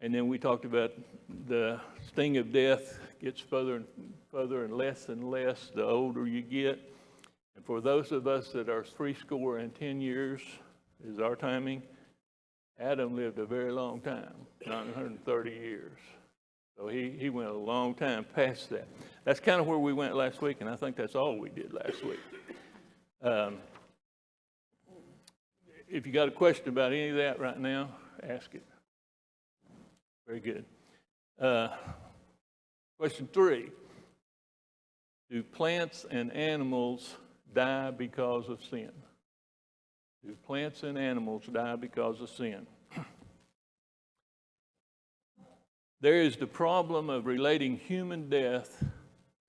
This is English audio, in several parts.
And then we talked about the sting of death gets further and further and less the older you get. And for those of us that are 70 years is our timing, Adam lived a very long time, 930 years. So he went a long time past that. That's kind of where we went last week, and I think that's all we did last week. If you got a question about any of that right now, ask it. Very good. Question 3. Do plants and animals die because of sin? Do plants and animals die because of sin? There is the problem of relating human death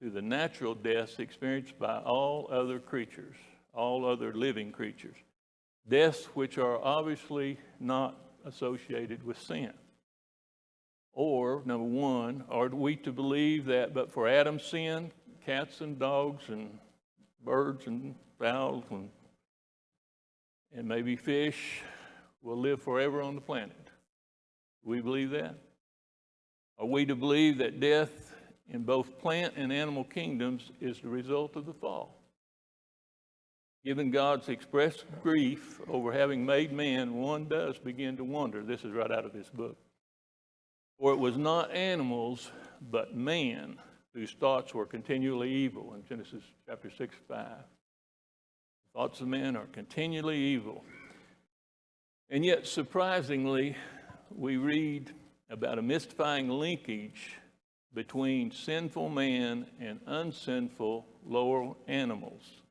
to the natural deaths experienced by all other creatures, all other living creatures. Deaths which are obviously not associated with sin. Or, number 1, are we to believe that but for Adam's sin, cats and dogs and birds and fowls and maybe fish will live forever on the planet? Do we believe that? Are we to believe that death in both plant and animal kingdoms is the result of the fall? Given God's expressed grief over having made man, one does begin to wonder. This is right out of this book. For it was not animals, but man, whose thoughts were continually evil. In Genesis chapter 6:5. The thoughts of men are continually evil. And yet, surprisingly, we read about a mystifying linkage between sinful man and unsinful lower animals.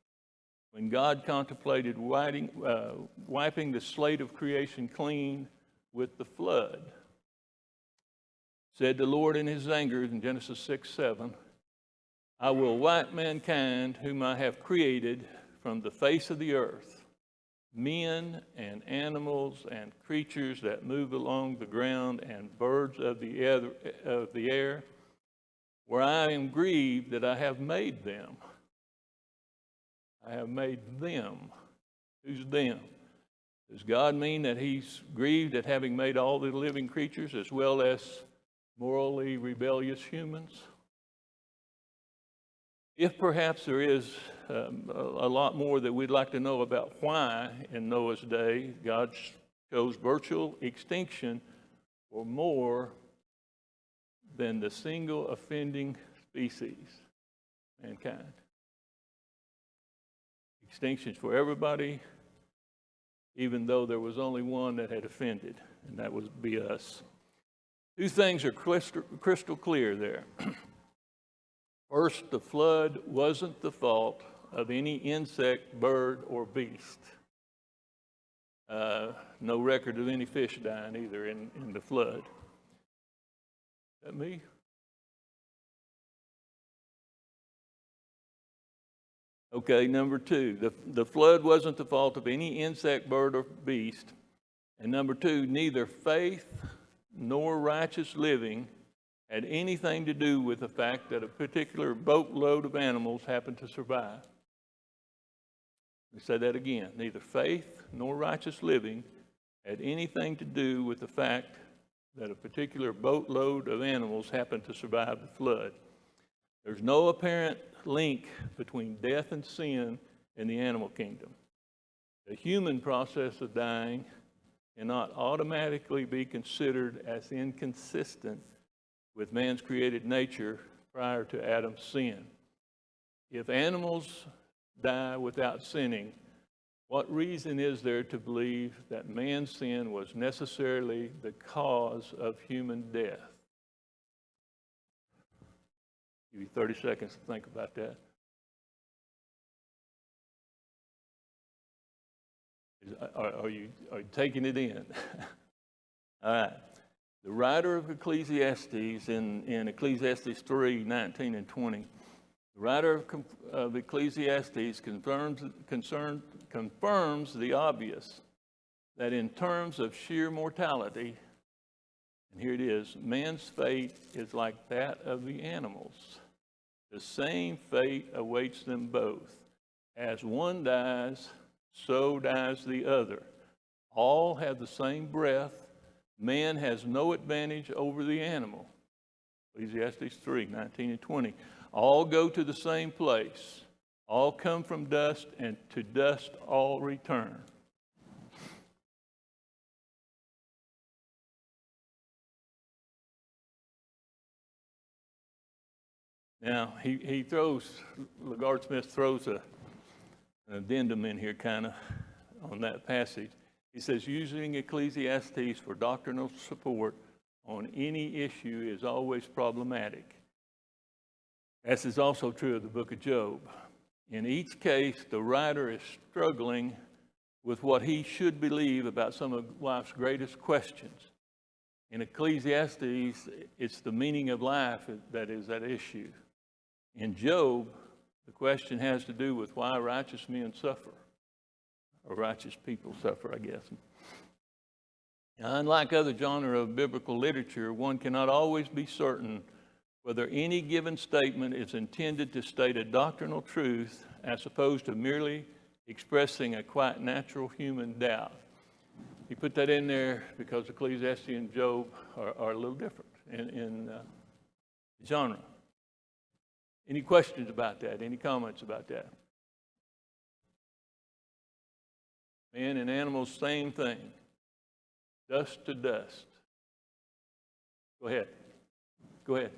When God contemplated wiping the slate of creation clean with the flood, said the Lord in his anger in Genesis 6:7, I will wipe mankind whom I have created from the face of the earth, men and animals and creatures that move along the ground and birds of the air, where I am grieved that I have made them. I have made them. Who's them? Does God mean that he's grieved at having made all the living creatures as well as morally rebellious humans? If perhaps there is a lot more that we'd like to know about why in Noah's day God chose virtual extinction for more than the single offending species, mankind. Extinctions for everybody, even though there was only one that had offended, and that would be us. 2 things are crystal clear there. First, the flood wasn't the fault of any insect, bird, or beast. No record of any fish dying either in the flood. Is that me? Okay, number 2, the flood wasn't the fault of any insect, bird, or beast. And number 2, neither faith nor righteous living had anything to do with the fact that a particular boatload of animals happened to survive. Let me say that again. Neither faith nor righteous living had anything to do with the fact that a particular boatload of animals happened to survive the flood. There's no apparent link between death and sin in the animal kingdom. The human process of dying cannot automatically be considered as inconsistent with man's created nature prior to Adam's sin. If animals die without sinning, what reason is there to believe that man's sin was necessarily the cause of human death? Give you 30 seconds to think about that. Are you taking it in? All right. The writer of Ecclesiastes in Ecclesiastes 3:19 and 20, the writer of Ecclesiastes confirms the obvious, that in terms of sheer mortality, and here it is, man's fate is like that of the animals. The same fate awaits them both. As one dies, so dies the other. All have the same breath, Man has no advantage over the animal. Ecclesiastes 3, 19 and 20. All go to the same place. All come from dust, and to dust all return. Now, LaGard Smith throws an addendum in here kind of on that passage. He says, using Ecclesiastes for doctrinal support on any issue is always problematic. This is also true of the book of Job. In each case, the writer is struggling with what he should believe about some of life's greatest questions. In Ecclesiastes, it's the meaning of life that is at issue. In Job, the question has to do with why righteous men suffer, or righteous people suffer, I guess. Now, unlike other genres of biblical literature, one cannot always be certain whether any given statement is intended to state a doctrinal truth as opposed to merely expressing a quite natural human doubt. He put that in there because Ecclesiastes and Job are a little different in genre. Any questions about that? Any comments about that? Man and animals, same thing. Dust to dust. Go ahead. Go ahead.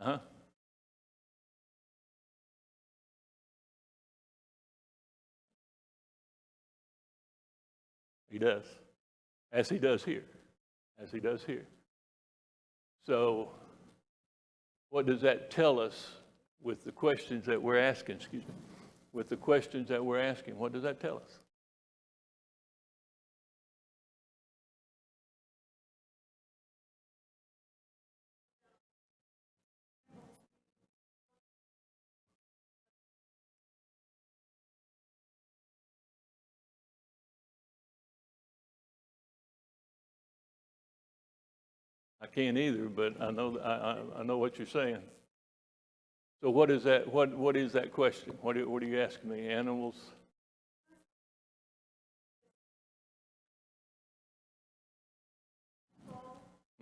Uh-huh. He does. As he does here. As he does here. So, what does that tell us with the questions that we're asking? Excuse me. With the questions that we're asking, what does that tell us? I can't either, but I know what you're saying. So what is that? What is that question? What are you asking me? Animals?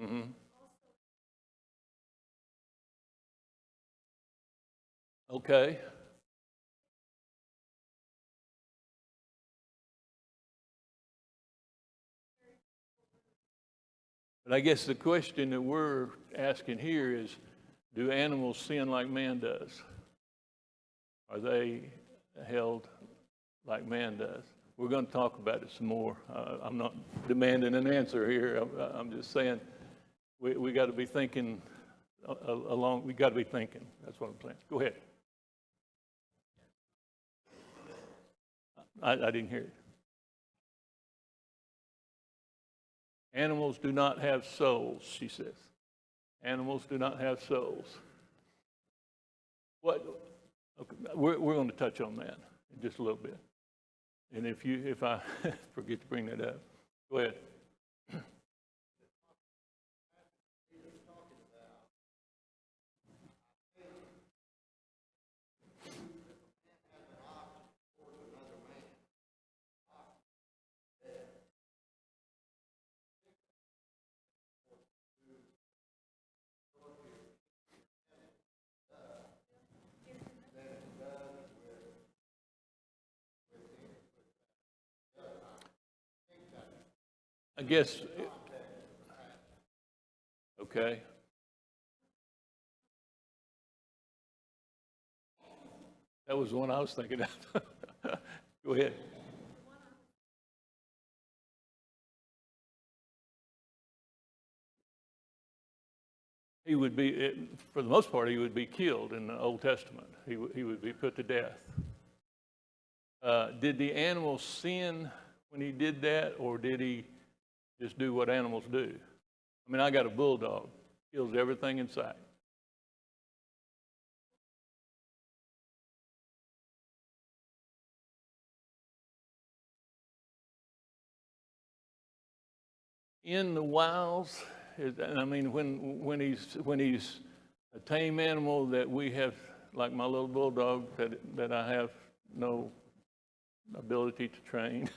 Mm-hmm. Okay. But I guess the question that we're asking here is, do animals sin like man does? Are they held like man does? We're going to talk about it some more. I'm not demanding an answer here. I'm just saying we got to be thinking along. We got to be thinking. That's what I'm saying. Go ahead. I didn't hear it. Animals do not have souls, she says. Animals do not have souls. What? Okay, we're going to touch on that in just a little bit. And if I forget to bring that up, go ahead. I guess, okay. That was the one I was thinking of. Go ahead. He would be, for the most part, he would be killed in the Old Testament. He would be put to death. Did the animal sin when he did that, or did he just do what animals do? I mean, I got a bulldog, kills everything in sight. In the wilds, I mean, when he's a tame animal that we have, like my little bulldog that I have no ability to train.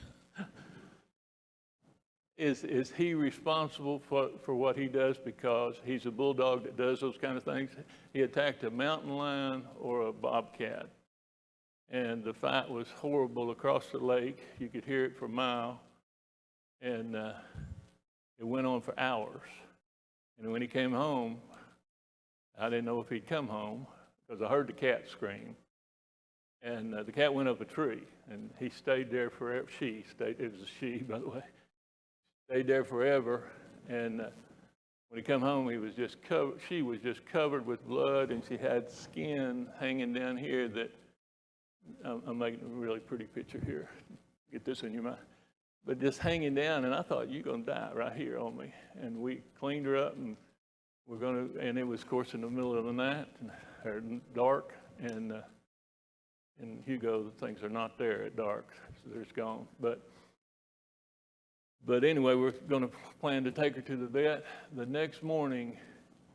Is he responsible for what he does because he's a bulldog that does those kind of things? He attacked a mountain lion or a bobcat, and the fight was horrible across the lake. You could hear it for a mile, and it went on for hours. And when he came home, I didn't know if he'd come home because I heard the cat scream. And the cat went up a tree, and he stayed there forever. It was a she, by the way. Stayed there forever, and when he come home, he was just covered. She was just covered with blood, and she had skin hanging down here. That I'm making a really pretty picture here. Get this in your mind, but just hanging down. And I thought, you're gonna die right here on me. And we cleaned her up, and we're gonna. And it was, of course, in the middle of the night, or dark, and Hugo, things are not there at dark, so they're just gone. But anyway, we're going to plan to take her to the vet. The next morning,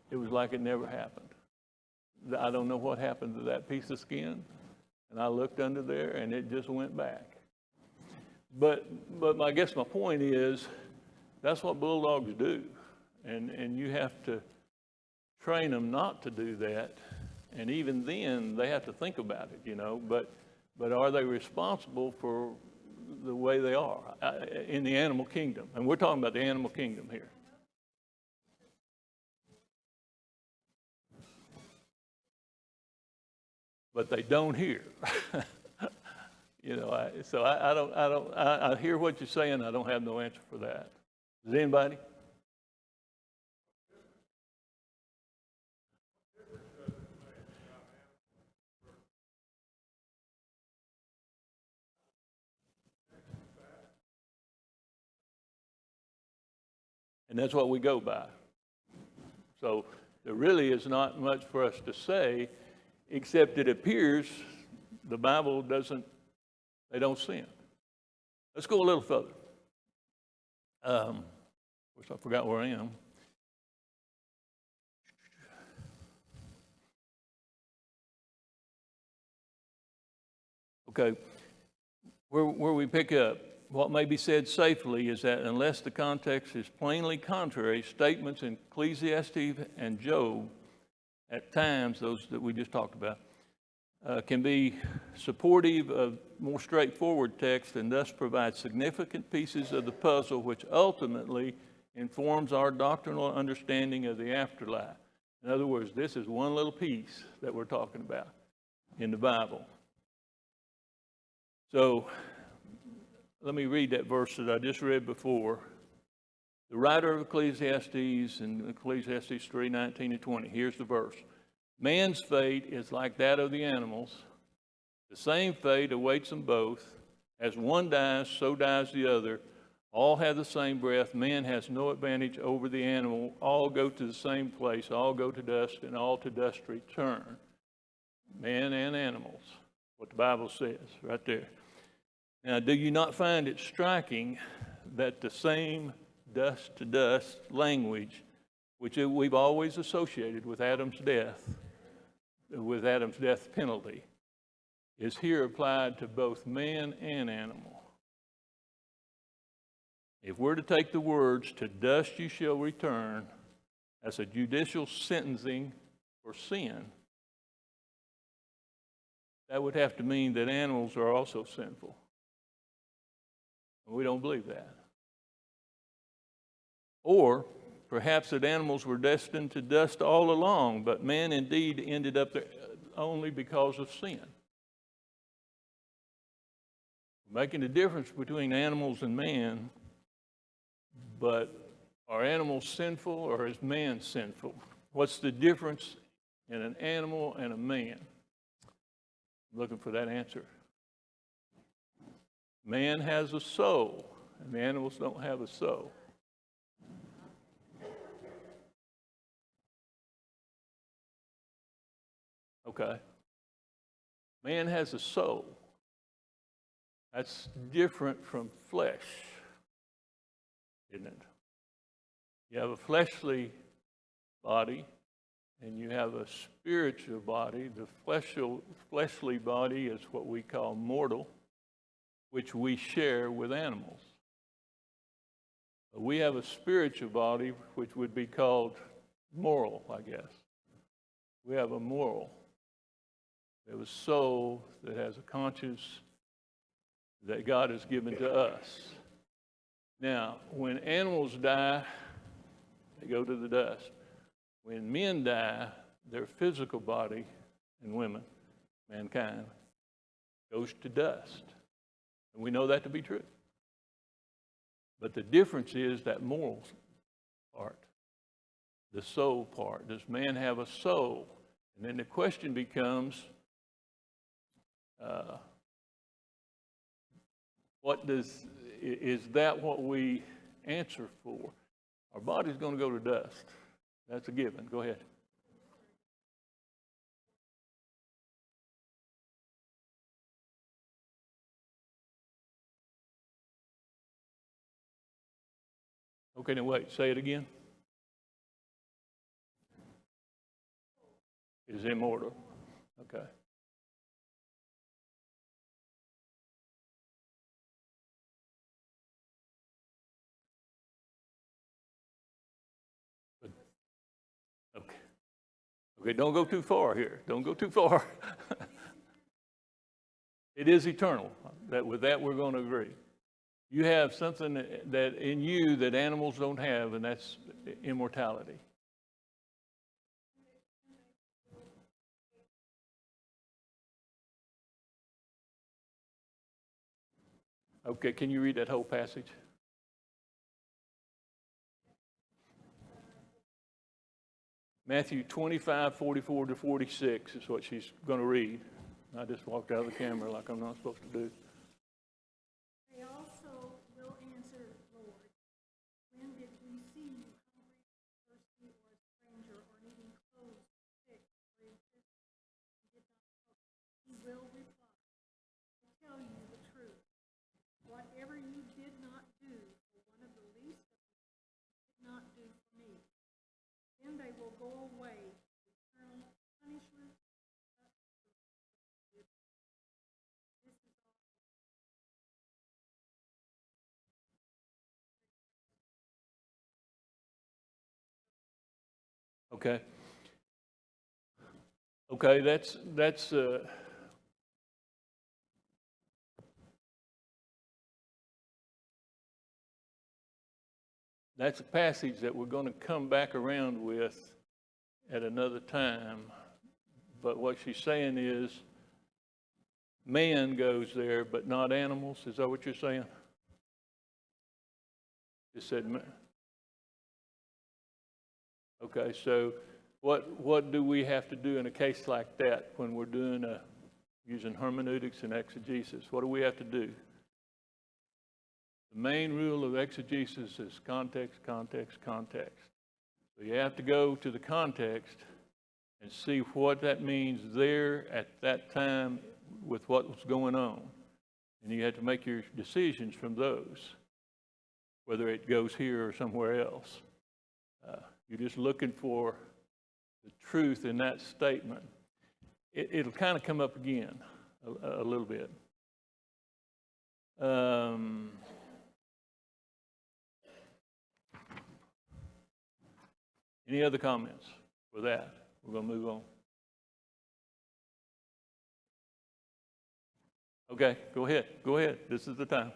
it was like it never happened. I don't know what happened to that piece of skin, and I looked under there, and it just went back. But I guess my point is, that's what bulldogs do, and you have to train them not to do that. And even then, they have to think about it, you know. But are they responsible for the way they are in the animal kingdom? And we're talking about the animal kingdom here. But they don't hear. You know, I hear what you're saying. I don't have no answer for that. Does anybody? And that's what we go by. So there really is not much for us to say, except it appears the Bible they don't sin. Let's go a little further. Of course, I forgot where I am. Okay, where we pick up, what may be said safely is that unless the context is plainly contrary, statements in Ecclesiastes and Job, at times, those that we just talked about, can be supportive of more straightforward text and thus provide significant pieces of the puzzle which ultimately informs our doctrinal understanding of the afterlife. In other words, this is one little piece that we're talking about in the Bible. So let me read that verse that I just read before. The writer of Ecclesiastes in Ecclesiastes 3:19 and 20. Here's the verse. Man's fate is like that of the animals. The same fate awaits them both. As one dies, so dies the other. All have the same breath. Man has no advantage over the animal. All go to the same place. All go to dust, and all to dust return. Man and animals. What the Bible says right there. Now, do you not find it striking that the same dust to dust language, which we've always associated with Adam's death penalty, is here applied to both man and animal? If we're to take the words, to dust you shall return, as a judicial sentencing for sin, that would have to mean that animals are also sinful. We don't believe that. Or perhaps that animals were destined to dust all along, but man indeed ended up there only because of sin. Making a difference between animals and man, but are animals sinful or is man sinful? What's the difference in an animal and a man? I'm looking for that answer. Man has a soul, and the animals don't have a soul. Okay. Man has a soul. That's different from flesh, isn't it? You have a fleshly body, and you have a spiritual body. The fleshly body is what we call mortal. which we share with animals. We have a spiritual body, which would be called moral, I guess. We have a moral. We have a soul that has a conscience that God has given to us. Now, when animals die, they go to the dust. When men die, their physical body, and women, mankind, goes to dust. And we know that to be true. But the difference is that moral part, the soul part. Does man have a soul? And then the question becomes, is that what we answer for? Our body's going to go to dust. That's a given. Go ahead. Okay, now wait, say it again. Is immortal. Okay. Okay. Okay, don't go too far here. Don't go too far. It is eternal. With that, we're going to agree. You have something that in you that animals don't have, and that's immortality. Okay, can you read that whole passage? Matthew 25:44 to 46 is what she's going to read. I just walked out of the camera like I'm not supposed to do. They also will answer, Lord, when did we see you hungry, thirsty, or a stranger, or needing clothes, sick, or in prison, and did not help you? He will reply, I tell you the truth. Whatever you did not do for one of the least of these, you did not do for me. Then they will go away to eternal punishment. This is all. Okay. Okay, that's a passage that we're going to come back around with at another time. But what she's saying is man goes there, but not animals. Is that what you're saying? You said man. Okay, so what do we have to do in a case like that when we're doing using hermeneutics and exegesis? What do we have to do? The main rule of exegesis is context, context, context. So you have to go to the context and see what that means there at that time with what was going on. And you have to make your decisions from those, whether it goes here or somewhere else. You're just looking for the truth in that statement. It'll kind of come up again a little bit. Any other comments for that? We're going to move on. Okay, go ahead. Go ahead. This is the time.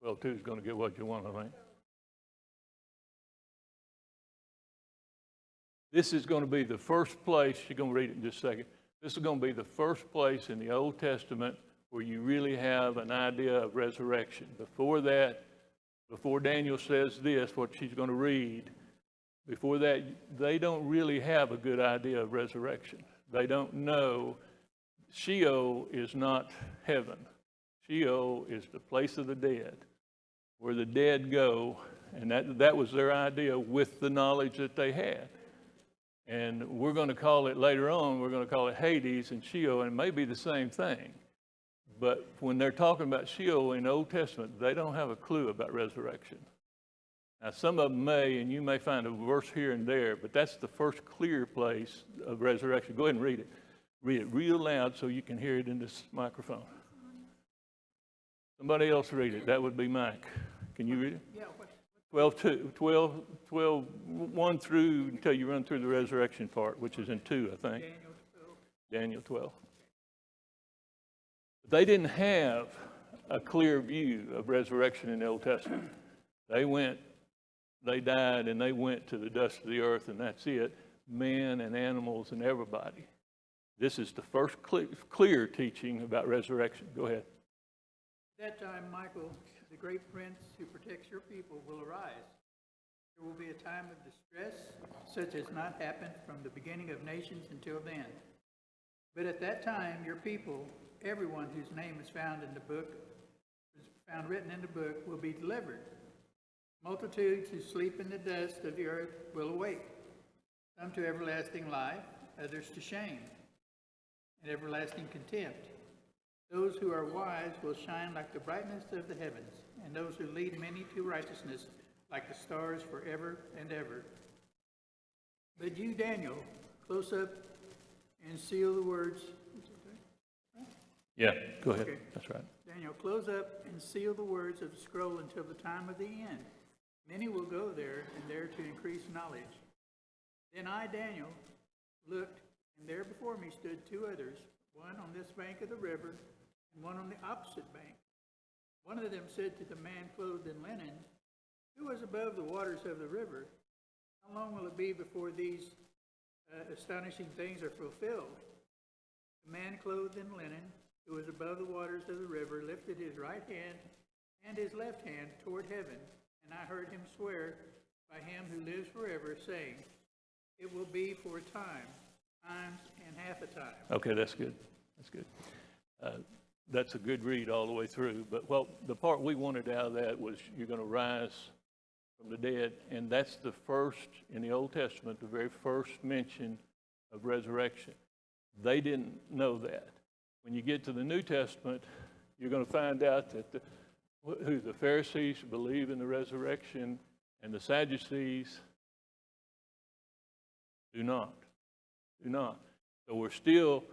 Well, two is going to get what you want, I think. This is going to be the first place, you're going to read it in just a second. This is going to be the first place in the Old Testament where you really have an idea of resurrection. Before that, before Daniel says this, what she's going to read, before that, they don't really have a good idea of resurrection. They don't know. Sheol is not heaven. Sheol is the place of the dead, where the dead go, and that was their idea with the knowledge that they had. And we're going to call it later on, we're going to call it Hades and Sheol, and it may be the same thing. But when they're talking about Sheol in the Old Testament, they don't have a clue about resurrection. Now, some of them may, and you may find a verse here and there, but that's the first clear place of resurrection. Go ahead and read it. Read it real loud so you can hear it in this microphone. Somebody else read it. That would be Mike. Can you read it? Yeah, 1 through until you run through the resurrection part, which is in 2, I think. Daniel 12. They didn't have a clear view of resurrection in the Old Testament. They died, and they went to the dust of the earth, and that's it. Men and animals and everybody. This is the first clear teaching about resurrection. Go ahead. At that time, Michael, the great prince who protects your people, will arise. There will be a time of distress, such as not happened from the beginning of nations until then. But at that time, your people, everyone whose name is found written in the book, will be delivered. Multitudes who sleep in the dust of the earth will awake, some to everlasting life, others to shame and everlasting contempt. Those who are wise will shine like the brightness of the heavens, and those who lead many to righteousness like the stars forever and ever. But you, Daniel, close up and seal the words. Yeah, go ahead. Okay. That's right. Daniel, close up and seal the words of the scroll until the time of the end. Many will go there, and there to increase knowledge. Then I, Daniel, looked, and there before me stood 2 others, one on this bank of the river, and one on the opposite bank. One of them said to the man clothed in linen, who was above the waters of the river, how long will it be before these astonishing things are fulfilled? The man clothed in linen, who was above the waters of the river, lifted his right hand and his left hand toward heaven, and I heard him swear by him who lives forever, saying, it will be for a time, times and half a time. Okay, that's good. That's good. That's a good read all the way through. But, well, the part we wanted out of that was you're going to rise from the dead. And that's the first, in the Old Testament, the very first mention of resurrection. They didn't know that. When you get to the New Testament, you're going to find out that the Pharisees believe in the resurrection and the Sadducees do not. Do not. So we're still,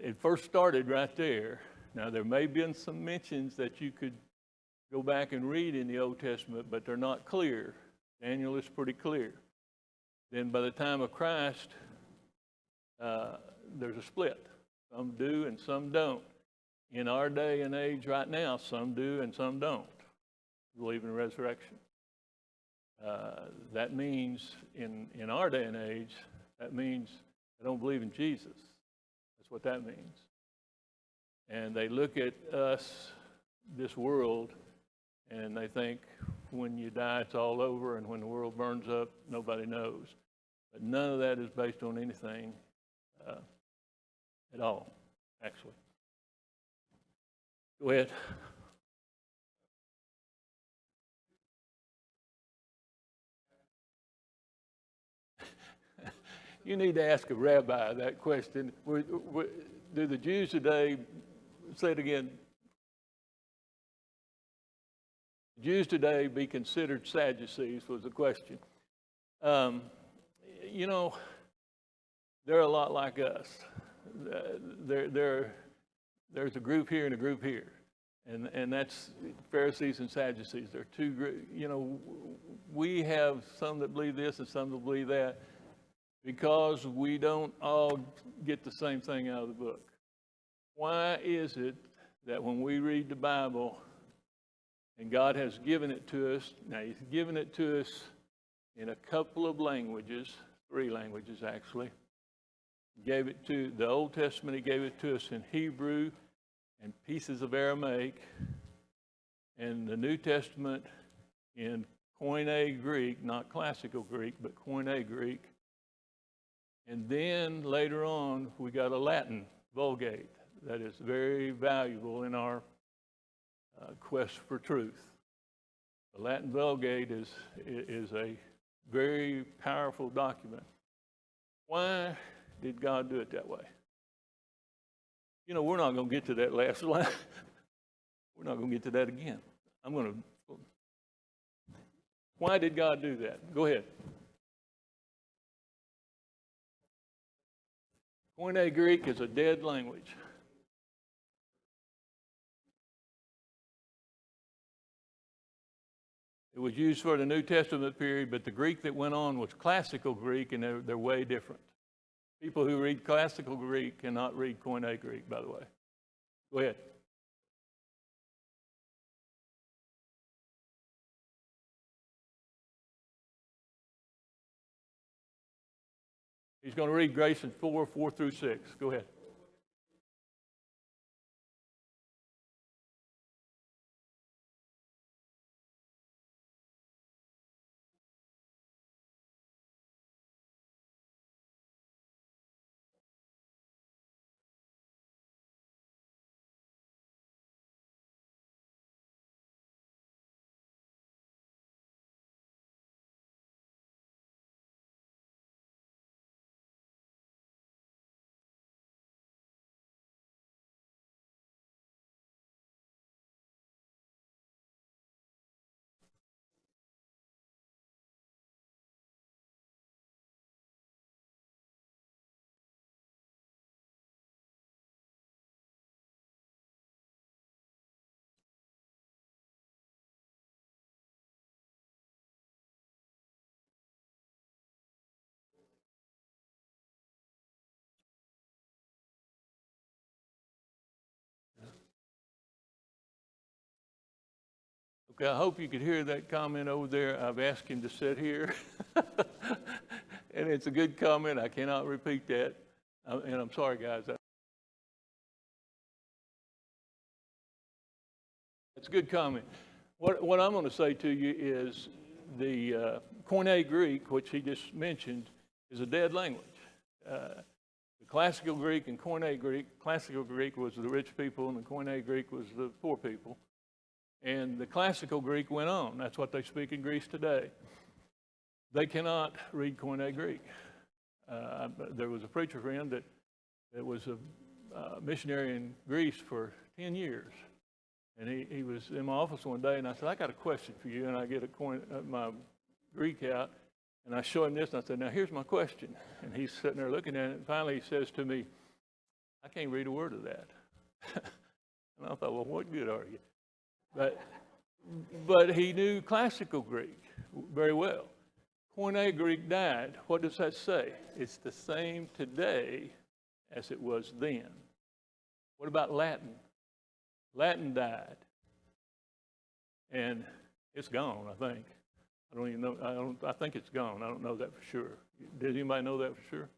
it first started right there. Now, there may have been some mentions that you could go back and read in the Old Testament, but they're not clear. Daniel is pretty clear. Then by the time of Christ, there's a split. Some do and some don't. In our day and age right now, some do and some don't believe in resurrection. That means in our day and age, that means they don't believe in Jesus. That's what that means. And they look at us, this world, and they think when you die, it's all over, and when the world burns up, nobody knows. But none of that is based on anything at all, actually. Go ahead. You need to ask a rabbi that question. Do the Jews today, say it again, Jews today be considered Sadducees was the question. You know, they're a lot like us. There's a group here and a group here. And that's Pharisees and Sadducees. They're two groups. You know, we have some that believe this and some that believe that because we don't all get the same thing out of the book. Why is it that when we read the Bible and God has given it to us, now He's given it to us in a couple of languages, 3 languages actually. He gave it to the Old Testament, He gave it to us in Hebrew and pieces of Aramaic, and the New Testament in Koine Greek, not classical Greek, but Koine Greek. And then later on, we got a Latin Vulgate that is very valuable in our quest for truth. The Latin Vulgate is a very powerful document. Why did God do it that way? You know, we're not going to get to that last line. We're not going to get to that again. I'm going to Why did God do that? Go ahead. Koine Greek is a dead language. It was used for the New Testament period, but the Greek that went on was classical Greek, and they're way different. People who read classical Greek cannot read Koine Greek, by the way. Go ahead. He's going to read Galatians 4 through 6. Go ahead. Okay, I hope you could hear that comment over there. I've asked him to sit here. And it's a good comment. I cannot repeat that. And I'm sorry, guys. It's a good comment. What I'm going to say to you is the Koine Greek, which he just mentioned, is a dead language. The classical Greek and Koine Greek, classical Greek was the rich people and the Koine Greek was the poor people. And the classical Greek went on. That's what they speak in Greece today. They cannot read Koine Greek. There was a preacher friend that was a missionary in Greece for 10 years. And he was in my office one day, and I said, I got a question for you. And I get my Greek out, and I show him this, and I said, now here's my question. And he's sitting there looking at it, and finally he says to me, I can't read a word of that. And I thought, well, what good are you? But he knew classical Greek very well. Koine Greek died. What does that say? It's the same today as it was then. What about Latin? Latin died. And it's gone, I think. I don't even know. I think it's gone. I don't know that for sure. Does anybody know that for sure?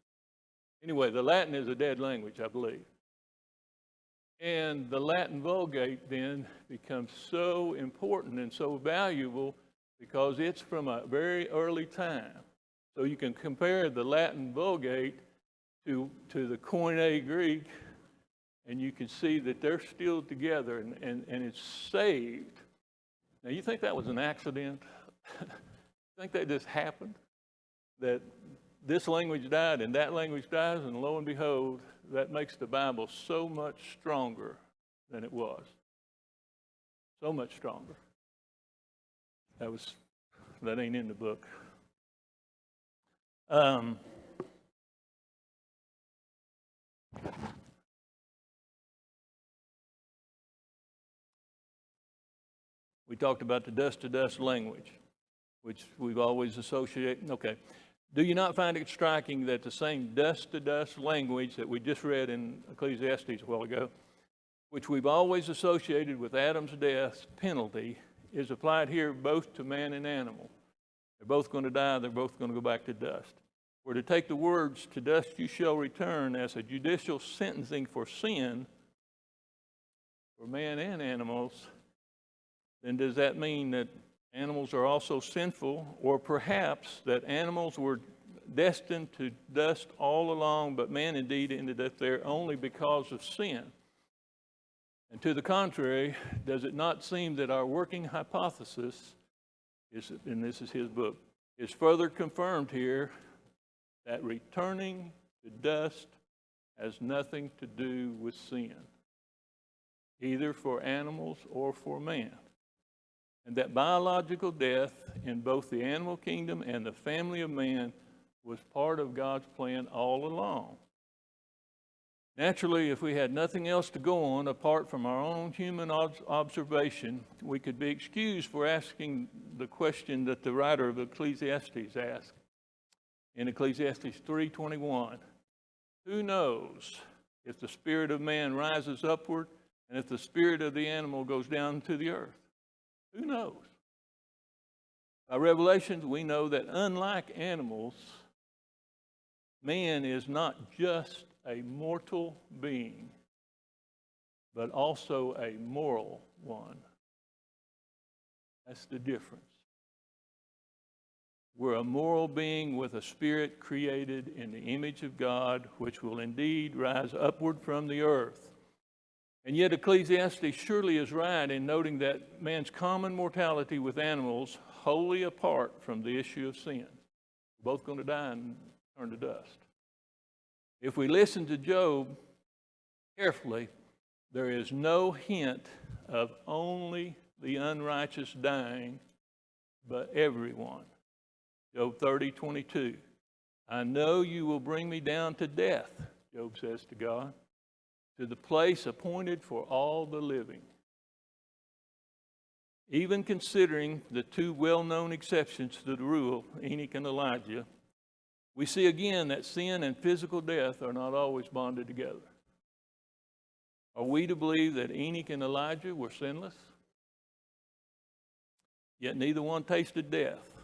Anyway, the Latin is a dead language, I believe. And the Latin Vulgate then becomes so important and so valuable because it's from a very early time. So you can compare the Latin Vulgate to the Koine Greek, and you can see that they're still together and it's saved. Now, you think that was an accident? You think that just happened? That this language died and that language dies, and lo and behold, that makes the Bible so much stronger than it was. So much stronger. That ain't in the book. We talked about the dust-to-dust language, which we've always associated. Okay. Do you not find it striking that the same dust-to-dust language that we just read in Ecclesiastes a while ago, which we've always associated with Adam's death penalty, is applied here both to man and animal? They're both going to die. They're both going to go back to dust. We're to take the words, to dust you shall return, as a judicial sentencing for sin for man and animals. Then does that mean that animals are also sinful, or perhaps that animals were destined to dust all along, but man indeed ended up there only because of sin? And to the contrary, does it not seem that our working hypothesis is, and this is his book, is further confirmed here, that returning to dust has nothing to do with sin, either for animals or for man? and that biological death in both the animal kingdom and the family of man was part of God's plan all along. Naturally, if we had nothing else to go on apart from our own human observation, we could be excused for asking the question that the writer of Ecclesiastes asked in Ecclesiastes 3:21. Who knows if the spirit of man rises upward and if the spirit of the animal goes down to the earth? Who knows? By Revelation, we know that unlike animals, man is not just a mortal being, but also a moral one. That's the difference. We're a moral being with a spirit created in the image of God, which will indeed rise upward from the earth. And yet Ecclesiastes surely is right in noting that man's common mortality with animals wholly apart from the issue of sin. We're both going to die and turn to dust. If we listen to Job carefully, there is no hint of only the unrighteous dying, but everyone. Job 30:22. I know you will bring me down to death, Job says to God, to the place appointed for all the living. Even considering the two well-known exceptions to the rule, Enoch and Elijah, we see again that sin and physical death are not always bonded together. Are we to believe that Enoch and Elijah were sinless? Yet neither one tasted death,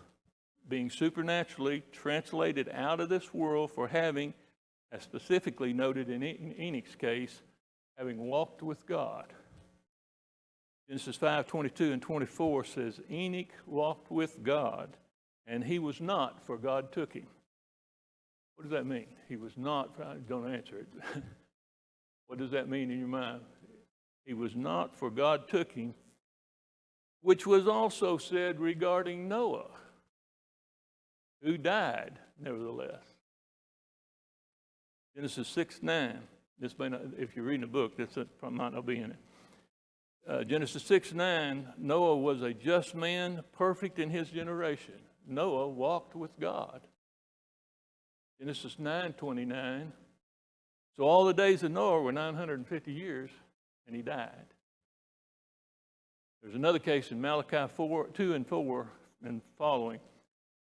being supernaturally translated out of this world for having, as specifically noted in Enoch's case, having walked with God. Genesis 5:22 and 24 says, Enoch walked with God, and he was not, for God took him. What does that mean? He was not, don't answer it. What does that mean in your mind? He was not, for God took him, which was also said regarding Noah, who died, nevertheless. Genesis 6:9. This may not, if you're reading a book, this might not be in it. Genesis 6:9, Noah was a just man, perfect in his generation. Noah walked with God. Genesis 9:29. So all the days of Noah were 950 years, and he died. There's another case in Malachi 2 and 4 and following.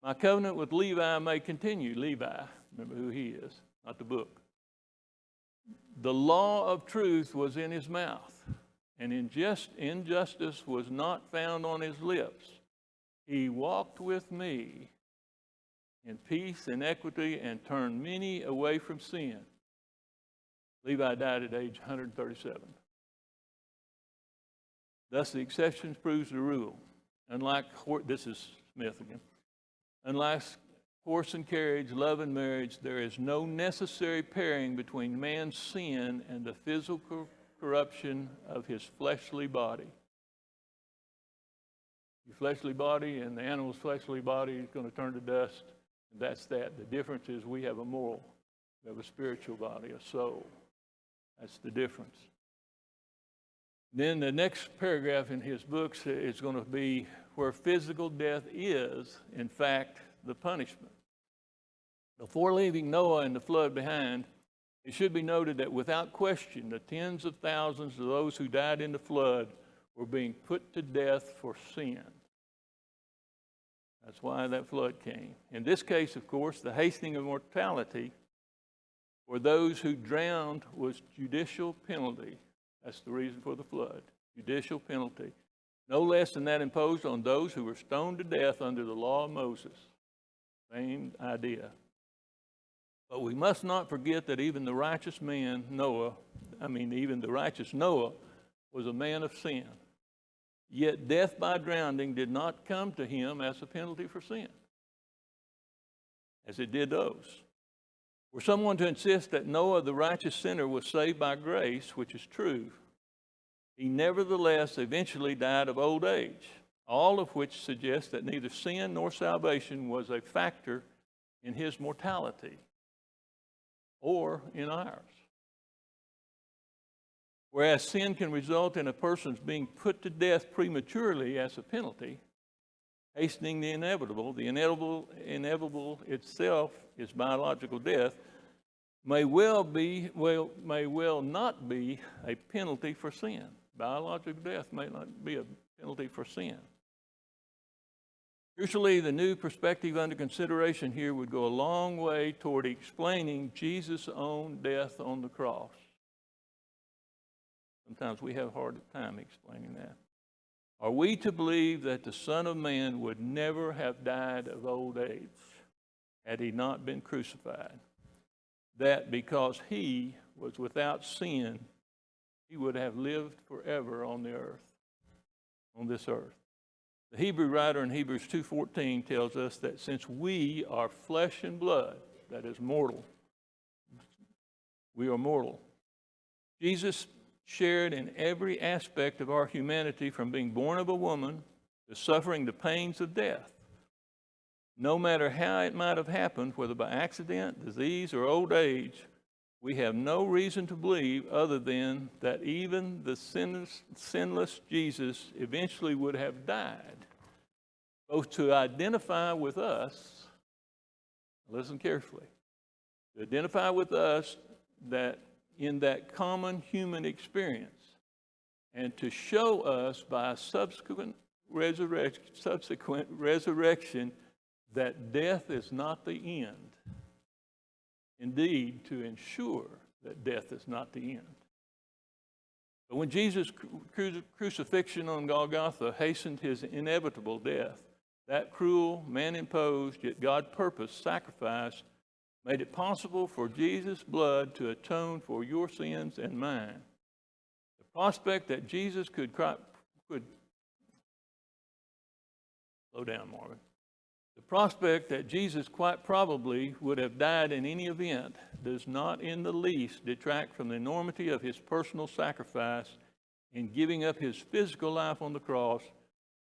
My covenant with Levi may continue. Levi, remember who he is, not the book. The law of truth was in his mouth, and injustice was not found on his lips. He walked with me in peace and equity and turned many away from sin. Levi died at age 137. Thus, the exception proves the rule. This is Smith again. Unlike horse and carriage, love and marriage, there is no necessary pairing between man's sin and the physical corruption of his fleshly body. Your fleshly body and the animal's fleshly body is going to turn to dust. And that's that. The difference is we have a moral, we have a spiritual body, a soul. That's the difference. Then the next paragraph in his books is going to be where physical death is, in fact, the punishment. Before leaving Noah and the flood behind, it should be noted that without question, the tens of thousands of those who died in the flood were being put to death for sin. That's why that flood came. In this case, of course, the hastening of mortality for those who drowned was judicial penalty. That's the reason for the flood, judicial penalty. No less than that imposed on those who were stoned to death under the law of Moses. Same idea. But we must not forget that even the righteous Noah was a man of sin. Yet death by drowning did not come to him as a penalty for sin, as it did those. Were someone to insist that Noah, the righteous sinner, was saved by grace, which is true, he nevertheless eventually died of old age, all of which suggests that neither sin nor salvation was a factor in his mortality or in ours. Whereas sin can result in a person's being put to death prematurely as a penalty, hastening the inevitable. The inevitable itself is biological death. May well not be a penalty for sin. Biological death may not be a penalty for sin. Crucially, the new perspective under consideration here would go a long way toward explaining Jesus' own death on the cross. Sometimes we have a hard time explaining that. Are we to believe that the Son of Man would never have died of old age had he not been crucified? That because he was without sin, he would have lived forever on the earth, on this earth. The Hebrew writer in Hebrews 2:14 tells us that since we are flesh and blood, that is mortal, we are mortal. Jesus shared in every aspect of our humanity, from being born of a woman to suffering the pains of death. No matter how it might have happened, whether by accident, disease, or old age, we have no reason to believe other than that even the sinless Jesus eventually would have died, both to identify with us, listen carefully, to identify with us that in that common human experience, and to show us by a subsequent resurrection that death is not the end. Indeed, to ensure that death is not the end. But when Jesus' crucifixion on Golgotha hastened his inevitable death, that cruel, man-imposed, yet God-purposed sacrifice made it possible for Jesus' blood to atone for your sins and mine. The prospect that Jesus could slow down, Marvin. The prospect that Jesus quite probably would have died in any event does not in the least detract from the enormity of his personal sacrifice in giving up his physical life on the cross,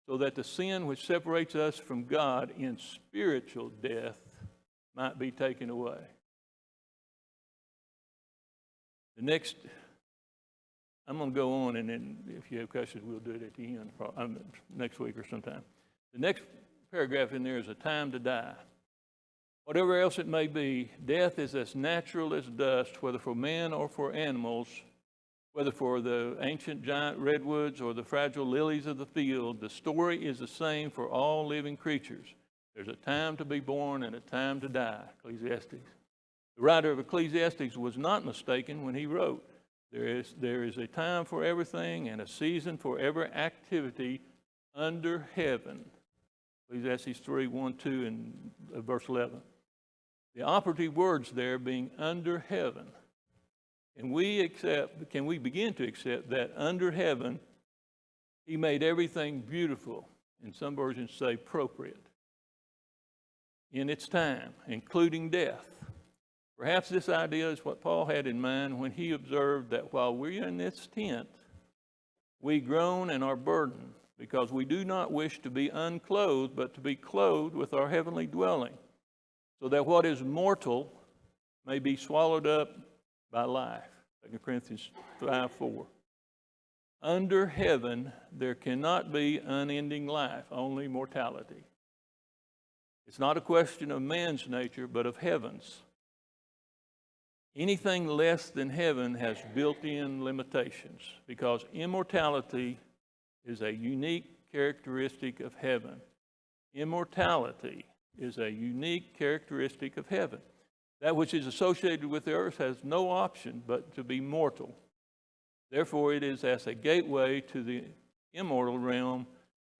so that the sin which separates us from God in spiritual death might be taken away. The next, I'm going to go on, and then if you have questions, we'll do it at the end, next week or sometime. The next paragraph in there is a time to die. Whatever else it may be, death is as natural as dust, whether for man or for animals, whether for the ancient giant redwoods or the fragile lilies of the field. The story is the same for all living creatures. There's a time to be born and a time to die, Ecclesiastes. The writer of Ecclesiastes was not mistaken when he wrote, there is a time for everything and a season for every activity under heaven. Ecclesiastes 3, 1, 2, and verse 11. The operative words there being under heaven. Can we begin to accept that under heaven, he made everything beautiful, and some versions say appropriate, in its time, including death? Perhaps this idea is what Paul had in mind when he observed that while we're in this tent, we groan and are burdened, because we do not wish to be unclothed, but to be clothed with our heavenly dwelling, so that what is mortal may be swallowed up by life. 2 Corinthians 5:4. Under heaven, there cannot be unending life, only mortality. It's not a question of man's nature, but of heaven's. Anything less than heaven has built-in limitations, because immortality is a unique characteristic of heaven. Immortality is a unique characteristic of heaven. That which is associated with the earth has no option but to be mortal. Therefore, it is as a gateway to the immortal realm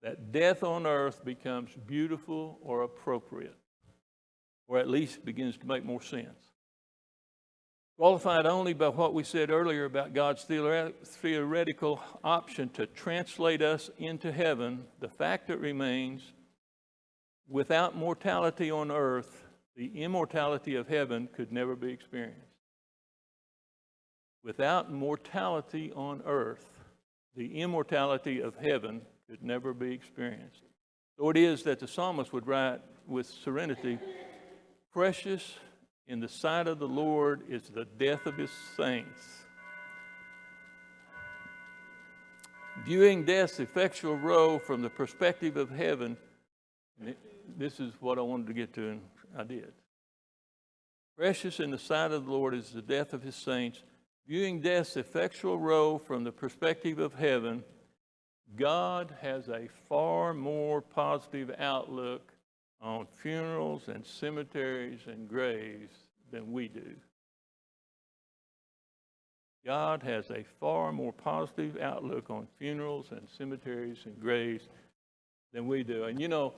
that death on earth becomes beautiful or appropriate, or at least begins to make more sense. Qualified only by what we said earlier about God's theoretical option to translate us into heaven, the fact that remains, without mortality on earth, the immortality of heaven could never be experienced. Without mortality on earth, the immortality of heaven could never be experienced. So it is that the psalmist would write with serenity, "Precious in the sight of the Lord is the death of his saints." Viewing death's effectual role from the perspective of heaven, and this is what I wanted to get to, and I did. Precious in the sight of the Lord is the death of his saints. Viewing death's effectual role from the perspective of heaven, God has a far more positive outlook on funerals and cemeteries and graves than we do. God has a far more positive outlook on funerals and cemeteries and graves than we do. And you know,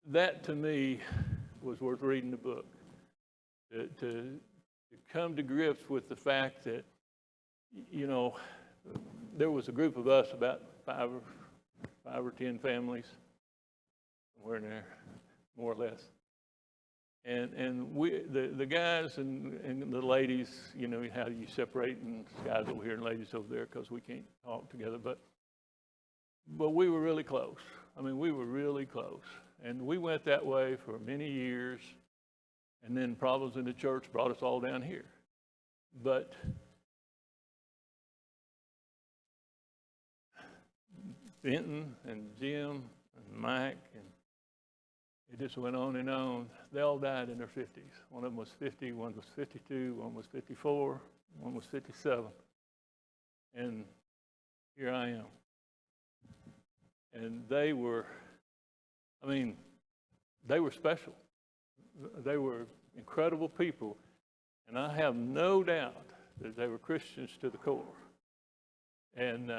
that to me was worth reading the book. To come to grips with the fact that, you know, there was a group of us, about five or 10 families, somewhere in there, more or less. And we, the guys and the ladies, you know, how you separate, and guys over here and ladies over there, because we can't talk together. But we were really close. I mean, we were really close. And we went that way for many years. And then problems in the church brought us all down here. But Benton and Jim and Mike, and it just went on and on. They all died in their 50s. One of them was 50, one was 52, one was 54, one was 57. And here I am. And they were, I mean, they were special. They were incredible people. And I have no doubt that they were Christians to the core. And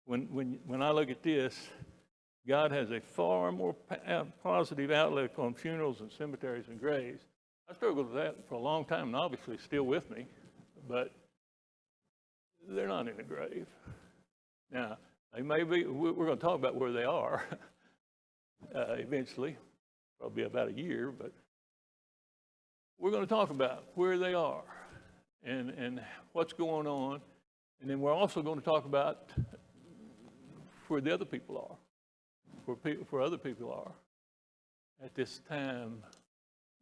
when I look at this, God has a far more positive outlook on funerals and cemeteries and graves. I struggled with that for a long time, and obviously still with me, but they're not in the grave. Now, they may be, we're going to talk about where they are eventually, probably about a year, but we're going to talk about where they are and what's going on, and then we're also going to talk about where the other people are, where other people are at this time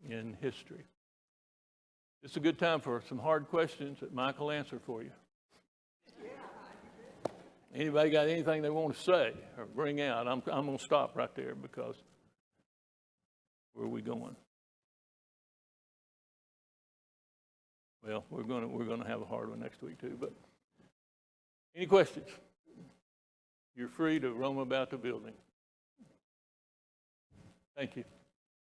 in history. It's a good time for some hard questions that Mike will answer for you. Anybody got anything they want to say or bring out? I'm going to stop right there, because where are we going? Well, we're going to have a hard one next week too. But any questions? You're free to roam about the building. Thank you.